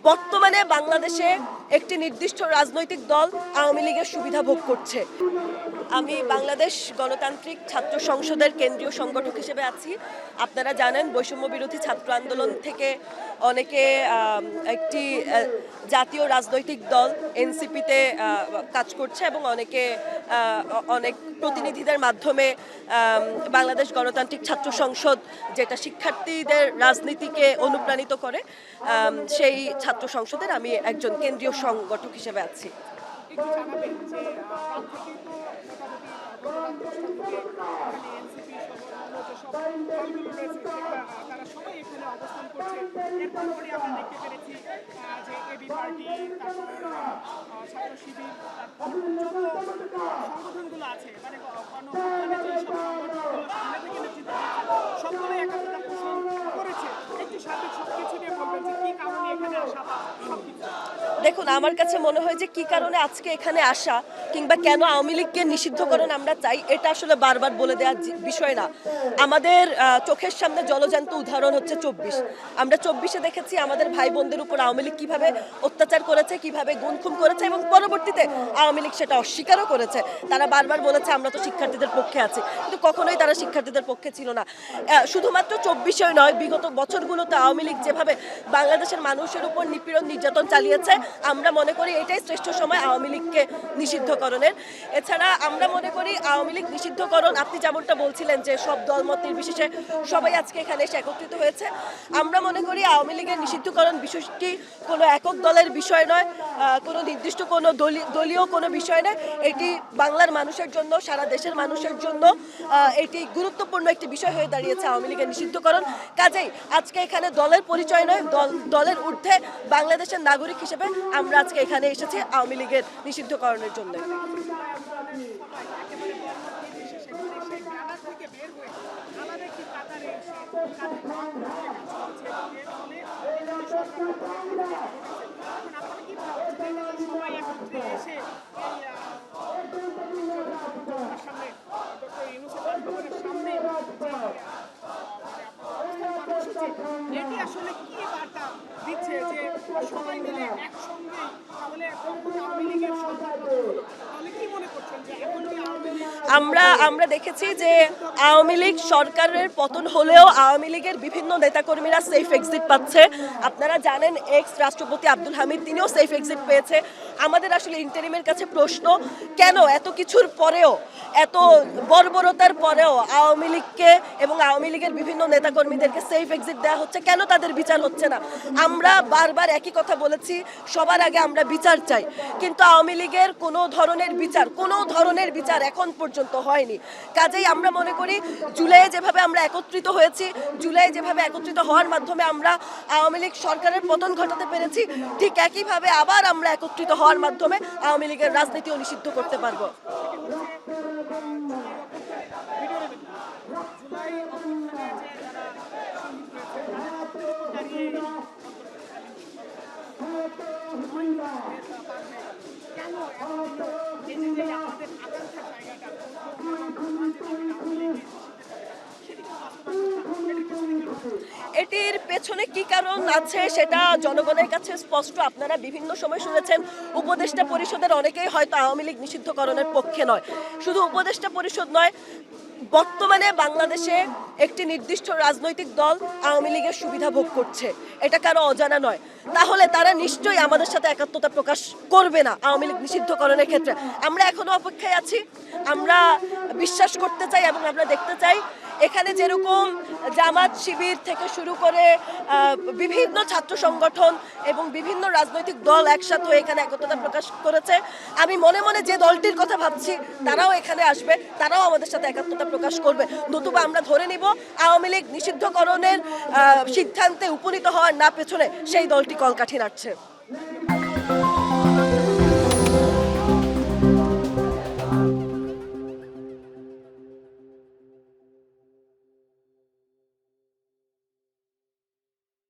বর্তমানে বাংলাদেশে একটি নির্দিষ্ট রাজনৈতিক দল আওয়ামী লীগের সুবিধা ভোগ করছে। আমি বাংলাদেশ গণতান্ত্রিক ছাত্র সংসদের কেন্দ্রীয় সংগঠক হিসেবে আছি। আপনারা জানেন বৈষম্য বিরোধী ছাত্র আন্দোলন থেকে অনেকে একটি জাতীয় রাজনৈতিক দল এনসিপিতে কাজ করছে এবং অনেক প্রতিনিধিদের মাধ্যমে বাংলাদেশ গণতান্ত্রিক ছাত্র সংসদ যেটা শিক্ষার্থীদের রাজনীতিকে অনুপ্রাণিত করে, সেই ছাত্র সংসদের আমি একজন কেন্দ্রীয় সংগঠক হিসেবে আছি। দেখুন, আমার কাছে মনে হয় যে কি কারণে আজকে এখানে আসা কিংবা কেন আওয়ামী লীগকে নিষিদ্ধকরণ আমরা চাই, এটা আসলে বারবার বলে দেওয়ার বিষয় না। আমাদের চোখের সামনে জলজ্যান্ত উদাহরণ হচ্ছে 24। আমরা 24-এ দেখেছি আমাদের ভাই বোনদের উপর আওয়ামী লীগ কিভাবে অত্যাচার করেছে, কিভাবে গুম-খুম করেছে এবং পরবর্তীতে আওয়ামী লীগ সেটা অস্বীকারও করেছে। তারা বারবার বলেছে আমরা তো শিক্ষার্থীদের পক্ষে আছি, কিন্তু কখনোই তারা শিক্ষার্থীদের পক্ষে ছিল না। শুধুমাত্র 24-এ নয়, বিগত বছরগুলোতে আওয়ামী লীগ যেভাবে বাংলাদেশের মানুষের উপর নিপীড়ন নির্যাতন চালিয়েছে, আমরা মনে করি এটাই শ্রেষ্ঠ সময় আওয়ামী লীগকে নিষিদ্ধকরণের। এছাড়া আমরা মনে করি আওয়ামী লীগ নিষিদ্ধকরণ, আপনি যেমনটা বলছিলেন যে সব দলমত নির্বিশেষে সবাই আজকে এখানে এসে একত্রিত হয়েছে, আমরা মনে করি আওয়ামী লীগের নিষিদ্ধকরণ বিষয়টি কোনো একক দলের বিষয় নয়, কোনো নির্দিষ্ট কোনো দলীয় কোনো বিষয় নয়। এটি বাংলার মানুষের জন্য, সারা দেশের মানুষের জন্য এটি গুরুত্বপূর্ণ একটি বিষয় হয়ে দাঁড়িয়েছে আওয়ামী লীগের নিষিদ্ধকরণ। কাজেই আজকে এখানে দলের পরিচয় নয়, দলের ঊর্ধ্বে বাংলাদেশের নাগরিক হিসেবে আমরা আজকে এখানে এসেছি আওয়ামী লীগের নিষিদ্ধকরণের জন্য। আসলে কি বার্তা দিচ্ছে যে সবাই মিলে একসঙ্গে তাহলে আওয়ামী লীগের তাহলে কি মনে করছেন যে এখন কি আমরা দেখেছি যে আওয়ামী লীগ সরকারের পতন হলেও আওয়ামী লীগের বিভিন্ন নেতাকর্মীরা সেফ এক্সিট পাচ্ছে। আপনারা জানেন এক্স রাষ্ট্রপতি আব্দুল হামিদ, তিনিও সেফ এক্সিট পেয়েছে। আমাদের আসলে ইন্টারিমের কাছে প্রশ্ন, কেন এত কিছুর পরেও, এত বর্বরতার পরেও আওয়ামী লীগকে এবং আওয়ামী লীগের বিভিন্ন নেতাকর্মীদেরকে সেফ এক্সিট দেওয়া হচ্ছে, কেন তাদের বিচার হচ্ছে না? আমরা বারবার একই কথা বলেছি, সবার আগে আমরা বিচার চাই, কিন্তু আওয়ামী লীগের কোনো ধরনের বিচার এখন পর্যন্ত হয়নি। কাজেই আমরা মনে করি জুলাইয়ে যেভাবে আমরা একত্রিত হয়েছি, জুলাই যেভাবে একত্রিত হওয়ার মাধ্যমে আমরা আওয়ামী লীগ সরকারের পতন ঘটাতে পেরেছি, ঠিক একইভাবে আবার আমরা একত্রিত হওয়ার মাধ্যমে আওয়ামী লীগের রাজনীতিও নিষিদ্ধ করতে পারবো। এটির পেছনে কি কারণ আছে সেটা জনগণের কাছে স্পষ্ট। আপনারা বিভিন্ন সময় শুনেছেন উপদেষ্টা পরিষদের অনেকেই হয়তো আওয়ামী লীগ নিষিদ্ধকরণের পক্ষে নয়। শুধু উপদেষ্টা পরিষদ নয়, বর্তমানে বাংলাদেশে একটি নির্দিষ্ট রাজনৈতিক দল আওয়ামী লীগের সুবিধা ভোগ করছে, এটা কারো অজানা নয়। তাহলে তারা নিশ্চয়ই আমাদের সাথে একাত্মতা প্রকাশ করবে না আওয়ামী লীগ নিষিদ্ধকরণের ক্ষেত্রে। আমরা এখনো অপেক্ষায় আছি। আমরা বিশ্বাস করতে চাই এবং আমরা দেখতে চাই এখানে যেরকম জামাত শিবির থেকে শুরু করে বিভিন্ন ছাত্র সংগঠন এবং বিভিন্ন রাজনৈতিক দল একসাথে হয়ে এখানে একত্রতা প্রকাশ করেছে, আমি মনে মনে যে দলটির কথা ভাবছি তারাও এখানে আসবে, তারাও আমাদের সাথে একাত্মতা প্রকাশ করবে। নতুবা আমরা ধরে নিব আওয়ামী লীগ নিষিদ্ধকরণের সিদ্ধান্তে উপনীত হওয়ার না পেছনে সেই দলটি কলকাঠি নাড়ছে।